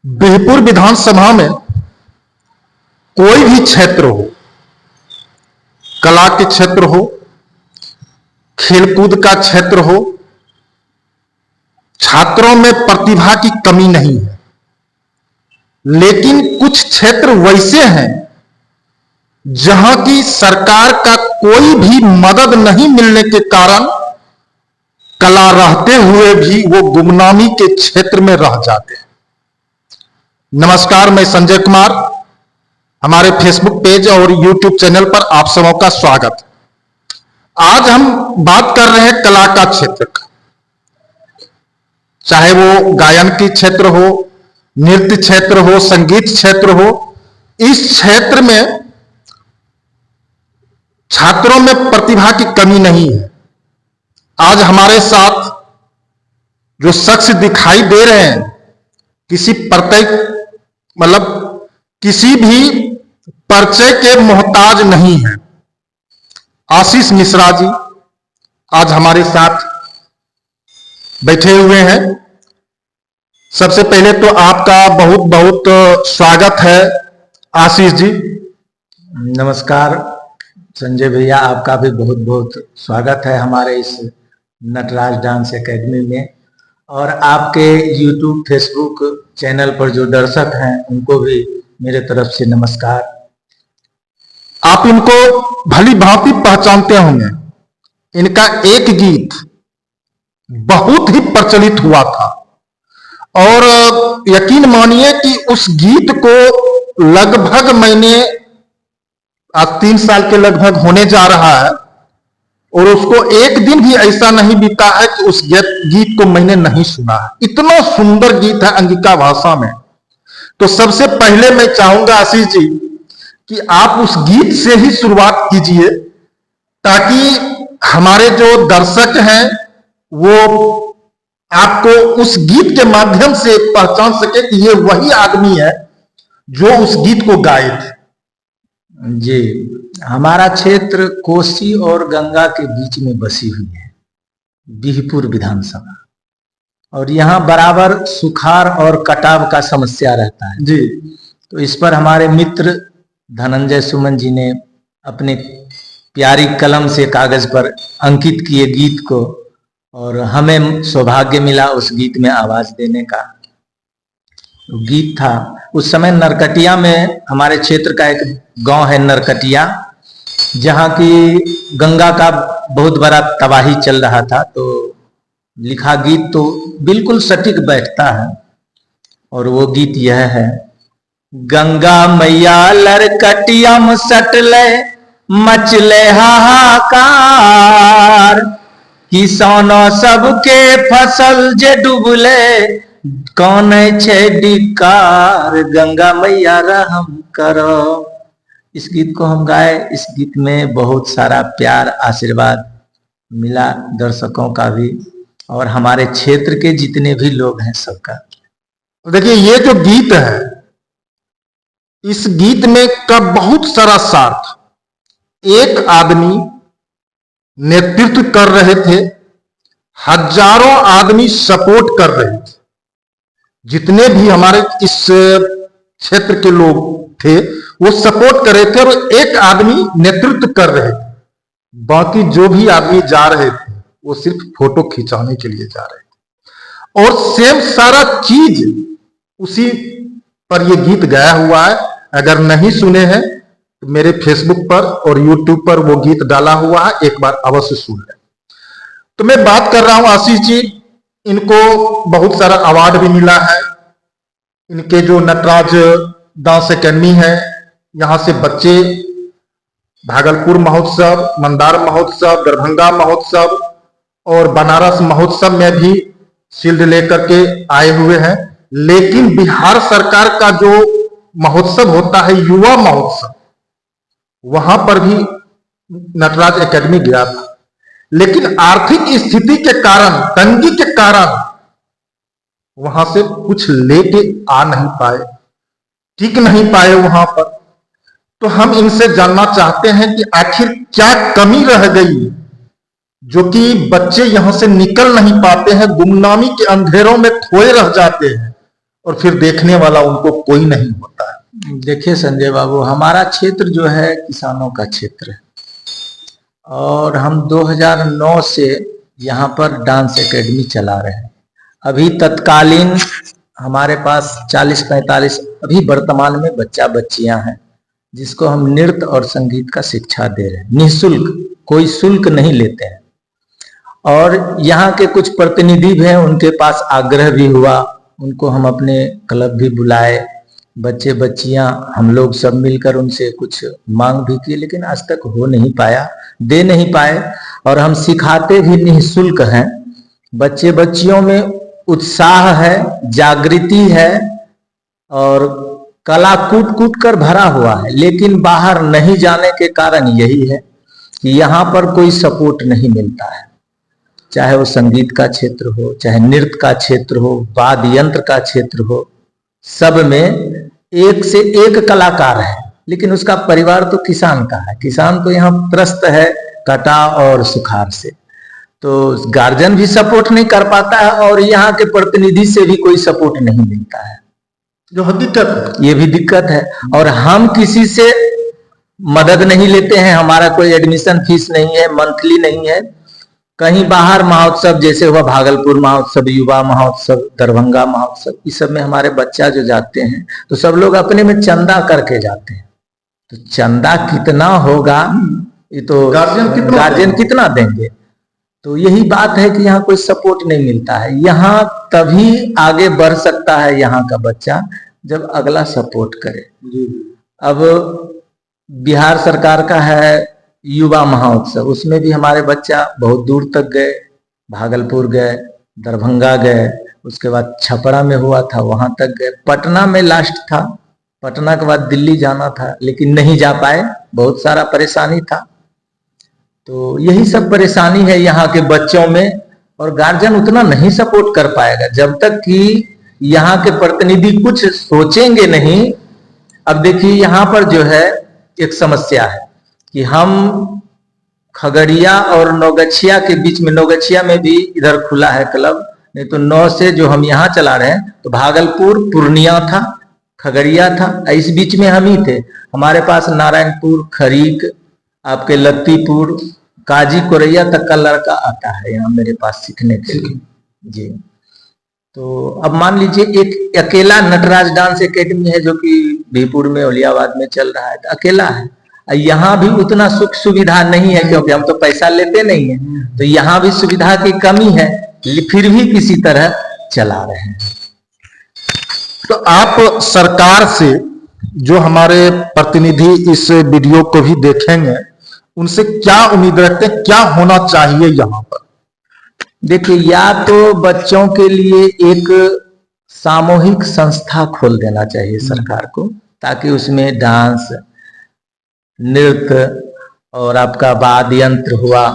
बिहपुर विधानसभा में कोई भी क्षेत्र हो, कला के क्षेत्र हो, खेलकूद का क्षेत्र हो, छात्रों में प्रतिभा की कमी नहीं है। लेकिन कुछ क्षेत्र वैसे हैं जहां की सरकार का कोई भी मदद नहीं मिलने के कारण कला रहते हुए भी वो गुमनामी के क्षेत्र में रह जाते हैं। नमस्कार, मैं संजय कुमार, हमारे फेसबुक पेज और यूट्यूब चैनल पर आप सबों का स्वागत। आज हम बात कर रहे हैं कला का क्षेत्र का, चाहे वो गायन की क्षेत्र हो, नृत्य क्षेत्र हो, संगीत क्षेत्र हो। इस क्षेत्र में छात्रों में प्रतिभा की कमी नहीं है। आज हमारे साथ जो शख्स दिखाई दे रहे हैं किसी किसी भी परिचय के मोहताज नहीं है। आशीष मिश्रा जी आज हमारे साथ बैठे हुए हैं। सबसे पहले तो आपका बहुत बहुत स्वागत है आशीष जी। नमस्कार संजय भैया, आपका भी बहुत बहुत स्वागत है हमारे इस नटराज डांस एकेडमी में। और आपके यूट्यूब फेसबुक चैनल पर जो दर्शक हैं उनको भी मेरे तरफ से नमस्कार। आप इनको भली भांति पहचानते होंगे। इनका एक गीत बहुत ही प्रचलित हुआ था और यकीन मानिए कि उस गीत को लगभग मैंने आज 3 साल के लगभग होने जा रहा है और उसको एक दिन भी ऐसा नहीं बीता है कि उस गीत को मैंने नहीं सुना है। इतना सुंदर गीत है अंगिका भाषा में। तो सबसे पहले मैं चाहूंगा आशीष जी कि आप उस गीत से ही शुरुआत कीजिए ताकि हमारे जो दर्शक हैं वो आपको उस गीत के माध्यम से पहचान सके कि ये वही आदमी है जो उस गीत को गाए थे। जी, हमारा क्षेत्र कोसी और गंगा के बीच में बसी हुई है, बिहपुर विधानसभा, और यहाँ बराबर सुखाड़ और कटाव का समस्या रहता है जी। तो इस पर हमारे मित्र धनंजय सुमन जी ने अपने प्यारी कलम से कागज पर अंकित किए गीत को, और हमें सौभाग्य मिला उस गीत में आवाज देने का। गीत था उस समय नरकटिया में, हमारे क्षेत्र का एक गांव है नरकटिया, जहां की गंगा का बहुत बड़ा तबाही चल रहा था। तो लिखा गीत तो बिल्कुल सटीक बैठता है और वो गीत यह है। गंगा मैया लरकटिया में सटले मचले हाहाकार, किसानों सबके फसल जे डूबले कौन छे डिकार, गंगा मैया रहम करो। इस गीत को हम गाए। इस गीत में बहुत सारा प्यार आशीर्वाद मिला दर्शकों का भी और हमारे क्षेत्र के जितने भी लोग हैं सबका। देखिए, ये जो गीत है, इस गीत में का बहुत सारा सार था। एक आदमी नेतृत्व कर रहे थे, हजारों आदमी सपोर्ट कर रहे थे। जितने भी हमारे इस क्षेत्र के लोग थे वो सपोर्ट कर रहे थे और एक आदमी नेतृत्व कर रहे थे। बाकी जो भी आदमी जा रहे थे वो सिर्फ फोटो खिंचाने के लिए जा रहे थे और सेम सारा चीज उसी पर ये गीत गाया हुआ है। अगर नहीं सुने हैं तो मेरे फेसबुक पर और यूट्यूब पर वो गीत डाला हुआ है, एक बार अवश्य सुन लें। तो मैं बात कर रहा हूं आशीष जी, इनको बहुत सारा अवार्ड भी मिला है। इनके जो नटराज डांस एकेडमी है, यहां से बच्चे भागलपुर महोत्सव, मंदार महोत्सव, दरभंगा महोत्सव और बनारस महोत्सव में भी शील्ड लेकर के आए हुए हैं। लेकिन बिहार सरकार का जो महोत्सव होता है, युवा महोत्सव, वहां पर भी नटराज एकेडमी गया था। लेकिन आर्थिक स्थिति के कारण, तंगी के कारण वहां से कुछ लेके आ नहीं पाए, टिक नहीं पाए वहां पर। तो हम इनसे जानना चाहते हैं कि आखिर क्या कमी रह गई जो कि बच्चे यहां से निकल नहीं पाते हैं, गुमनामी के अंधेरों में खोए रह जाते हैं और फिर देखने वाला उनको कोई नहीं होता है। देखिए संजय बाबू, हमारा क्षेत्र जो है किसानों का क्षेत्र है और हम 2009 से यहाँ पर डांस एकेडमी चला रहे हैं। अभी तत्कालीन हमारे पास 40-45 अभी वर्तमान में बच्चा बच्चियां हैं जिसको हम नृत्य और संगीत का शिक्षा दे रहे हैं, निःशुल्क, कोई शुल्क नहीं लेते हैं। और यहाँ के कुछ प्रतिनिधि भी हैं, उनके पास आग्रह भी हुआ, उनको हम अपने क्लब भी बुलाए, बच्चे बच्चियां हम लोग सब मिलकर उनसे कुछ मांग भी किए, लेकिन आज तक हो नहीं पाया, दे नहीं पाए। और हम सिखाते भी निःशुल्क हैं। बच्चे बच्चियों में उत्साह है, जागृति है और कला कूट कूट कर भरा हुआ है, लेकिन बाहर नहीं जाने के कारण यही है कि यहाँ पर कोई सपोर्ट नहीं मिलता है। चाहे वो संगीत का क्षेत्र हो, चाहे नृत्य का क्षेत्र हो, वाद्य यंत्र का क्षेत्र हो, सब में एक से एक कलाकार है, लेकिन उसका परिवार तो किसान का है। किसान तो यहाँ त्रस्त है कटाव और सुखाड़ से, तो गार्जियन भी सपोर्ट नहीं कर पाता है और यहाँ के प्रतिनिधि से भी कोई सपोर्ट नहीं मिलता है, जो दिक्कत, ये भी दिक्कत है। और हम किसी से मदद नहीं लेते हैं, हमारा कोई एडमिशन फीस नहीं है, मंथली नहीं है। कहीं बाहर महोत्सव जैसे हुआ भागलपुर महोत्सव, युवा महोत्सव, दरभंगा महोत्सव, इस सब में हमारे बच्चा जो जाते हैं तो सब लोग अपने में चंदा करके जाते हैं। तो चंदा कितना होगा ये तो गार्जियन कितना देंगे। तो यही बात है कि यहाँ कोई सपोर्ट नहीं मिलता है। यहाँ तभी आगे बढ़ सकता है यहाँ का बच्चा जब अगला सपोर्ट करे। अब बिहार सरकार का है युवा महोत्सव, उसमें भी हमारे बच्चा बहुत दूर तक गए, भागलपुर गए, दरभंगा गए, उसके बाद छपरा में हुआ था वहां तक गए, पटना में लास्ट था, पटना के बाद दिल्ली जाना था लेकिन नहीं जा पाए, बहुत सारा परेशानी था। तो यही सब परेशानी है यहाँ के बच्चों में और गार्जियन उतना नहीं सपोर्ट कर पाएगा जब तक कि यहाँ के प्रतिनिधि कुछ सोचेंगे नहीं। अब देखिए यहाँ पर जो है एक समस्या है कि हम खगड़िया और नौगछिया के बीच में, नौगछिया में भी इधर खुला है क्लब, नहीं तो 9 से जो हम यहाँ चला रहे हैं तो भागलपुर, पूर्णिया था, खगड़िया था, इस बीच में हम ही थे। हमारे पास नारायणपुर, खरीक, आपके लत्तीपुर, काजी कोरैया तक का लड़का आता है यहाँ मेरे पास सीखने के लिए जी। तो अब मान लीजिए एक अकेला नटराज डांस एकेडमी है जो कि बीपुर में, औलियाबाद में चल रहा है, तो अकेला है। यहाँ भी उतना सुख सुविधा नहीं है क्योंकि हम तो पैसा लेते नहीं है, तो यहाँ भी सुविधा की कमी है, फिर भी किसी तरह चला रहे हैं। तो आप सरकार से, जो हमारे प्रतिनिधि इस वीडियो को भी देखेंगे, उनसे क्या उम्मीद रखते हैं, क्या होना चाहिए यहाँ पर? देखिए, या तो बच्चों के लिए एक सामूहिक संस्था खोल देना चाहिए सरकार को, ताकि उसमें डांस, नृत्य और आपका वाद्य यंत्र हुआ,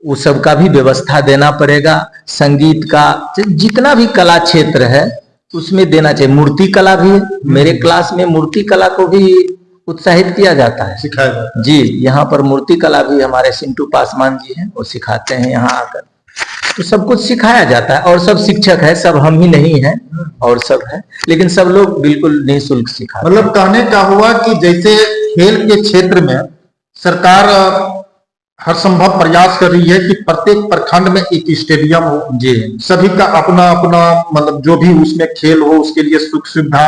वो सब का भी व्यवस्था देना पड़ेगा। संगीत का जितना भी कला क्षेत्र है उसमें देना चाहिए। मूर्ति कला भी, मेरे क्लास में मूर्ति कला को भी उत्साहित किया जाता है, सिखाया जाता है जी। यहाँ पर मूर्ति कला भी हमारे सिंटू पासवान जी हैं, वो सिखाते हैं यहाँ आकर, तो सब कुछ सिखाया जाता है। और सब शिक्षक है, सब हम ही नहीं है और सब है, लेकिन सब लोग बिल्कुल निःशुल्क सिखाते हैं। मतलब कहने का हुआ कि जैसे खेल के क्षेत्र में सरकार हर संभव प्रयास कर रही है कि प्रत्येक प्रखंड में एक स्टेडियम हो जी, सभी का अपना अपना, मतलब जो भी उसमें खेल हो उसके लिए सुख सुविधा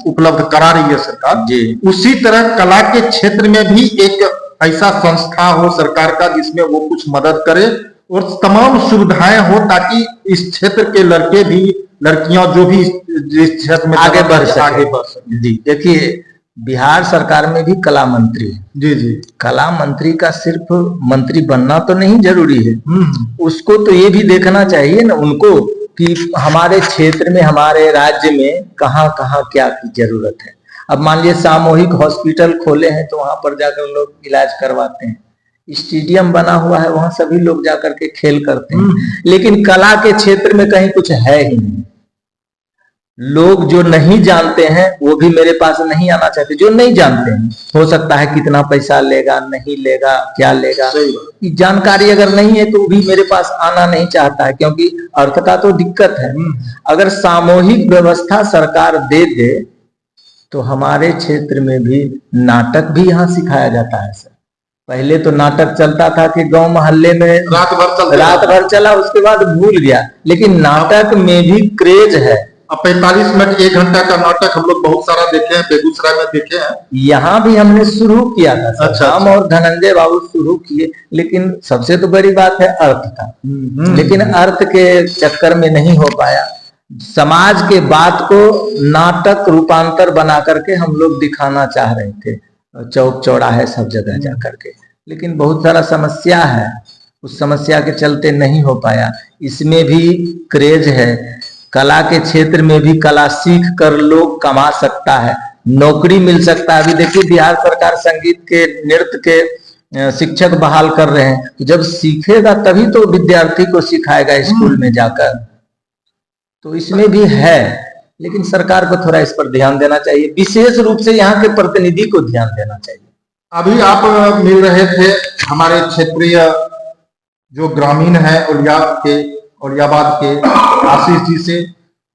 उपलब्ध करा रही है सरकार जी। उसी तरह कला के क्षेत्र में भी एक ऐसा संस्था हो सरकार का जिसमें वो कुछ मदद करे और तमाम सुविधाएं हो, ताकि इस क्षेत्र के लड़के भी, लड़कियां जो भी इस क्षेत्र में आगे बढ़ सके। जी, देखिए बिहार सरकार में भी कला मंत्री है जी जी। कला मंत्री का सिर्फ मंत्री बनना तो नहीं जरूरी है, उसको तो ये भी देखना चाहिए ना उनको कि हमारे क्षेत्र में, हमारे राज्य में कहाँ कहाँ क्या की जरूरत है। अब मान लीजिए सामूहिक हॉस्पिटल खोले हैं तो वहां पर जाकर लोग इलाज करवाते हैं, स्टेडियम बना हुआ है वहां सभी लोग जाकर के खेल करते हैं, लेकिन कला के क्षेत्र में कहीं कुछ है ही नहीं। लोग जो नहीं जानते हैं वो भी मेरे पास नहीं आना चाहते, जो नहीं जानते हैं। हो सकता है कितना पैसा लेगा, नहीं लेगा, क्या लेगा, ये जानकारी अगर नहीं है तो भी मेरे पास आना नहीं चाहता है, क्योंकि अर्थ का तो दिक्कत है। अगर सामूहिक व्यवस्था सरकार दे दे तो हमारे क्षेत्र में भी नाटक भी यहाँ सिखाया जाता है सर। पहले तो नाटक चलता था कि गांव मोहल्ले में रात भर चला, उसके बाद भूल गया, लेकिन नाटक में भी क्रेज है। अब 45 मिनट 1 घंटा का नाटक हम लोग बहुत सारा देखे हैं, बेगूसराय में देखे हैं, यहाँ भी हमने शुरू किया था सर। अच्छा, हम और धनंजय बाबू शुरू किए, लेकिन सबसे तो बड़ी बात है अर्थ का। लेकिन अर्थ के चक्कर में नहीं हो पाया। समाज के बात को नाटक रूपांतर बना करके हम लोग दिखाना चाह रहे थे, चौक चौराहे सब जगह जा करके, लेकिन बहुत सारा समस्या है, उस समस्या के चलते नहीं हो पाया। इसमें भी क्रेज है, कला के क्षेत्र में भी कला सीख कर लोग कमा सकता है, नौकरी मिल सकता है। अभी देखिए बिहार सरकार संगीत के, नृत्य के शिक्षक बहाल कर रहे हैं, तो जब सीखेगा तभी तो विद्यार्थी को सिखाएगा स्कूल में जाकर। तो इसमें भी है, लेकिन सरकार को थोड़ा इस पर ध्यान देना चाहिए, विशेष रूप से यहाँ के प्रतिनिधि को ध्यान देना चाहिए। अभी आप मिल रहे थे हमारे क्षेत्रीय जो ग्रामीण है औलियाबाद के आशीष जी से,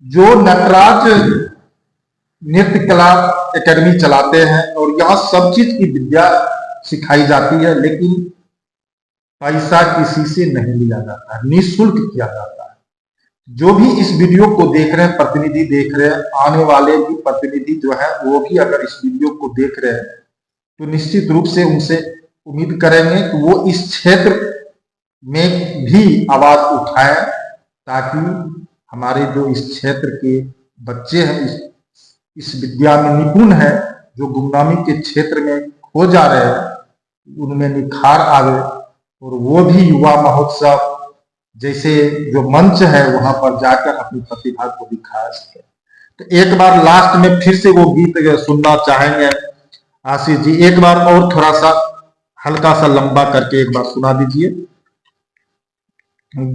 जो नटराज नृत्य कला एकेडमी चलाते हैं, और यहाँ सब चीज की विद्या सिखाई जाती है, लेकिन पैसा किसी से नहीं लिया जाता है, निःशुल्क किया जाता है। जो भी इस वीडियो को देख रहे हैं, प्रतिनिधि देख रहे हैं, आने वाले भी प्रतिनिधि जो है वो भी अगर इस वीडियो को देख रहे हैं तो निश्चित रूप से उनसे उम्मीद करेंगे कि वो इस क्षेत्र में भी आवाज उठाएं, ताकि हमारे जो इस क्षेत्र के बच्चे हैं, इस विद्या में निपुण है, जो गुमनामी के क्षेत्र में खो जा रहे हैं, उनमें निखार आवे और वो भी युवा महोत्सव जैसे जो मंच है वहां पर जाकर अपनी प्रतिभा को दिखा सके। तो एक बार लास्ट में फिर से वो गीत सुनना चाहेंगे आशीष जी, एक बार और थोड़ा सा हल्का सा लंबा करके एक बार सुना दीजिए।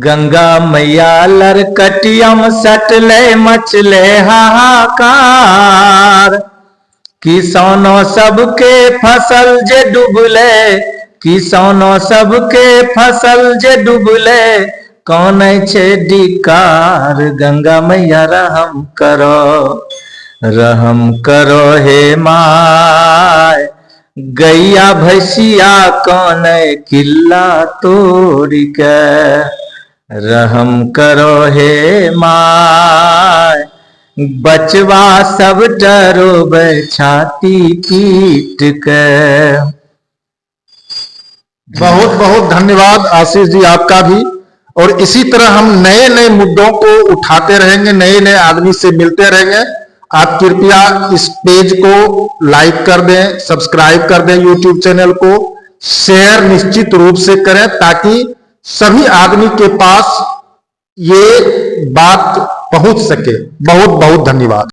गंगा मैया लरकटियम सटले मचले हाहाकार, किसानों सबके फसल जे डूबले, किसानों सबके फसल जे डूबले, कौन छे डिकार। गंगा मैया रहम करो हे माय, गैया भैसिया कौन किल्ला तोड़ के, रहम करो हे माय, बचवा सब डरोबे छाती पीट के। बहुत बहुत धन्यवाद आशीष जी आपका भी, और इसी तरह हम नए नए मुद्दों को उठाते रहेंगे, नए नए आदमी से मिलते रहेंगे। आप कृपया इस पेज को लाइक कर दें, सब्सक्राइब कर दें, यूट्यूब चैनल को शेयर निश्चित रूप से करें, ताकि सभी आदमी के पास ये बात पहुंच सके। बहुत बहुत धन्यवाद।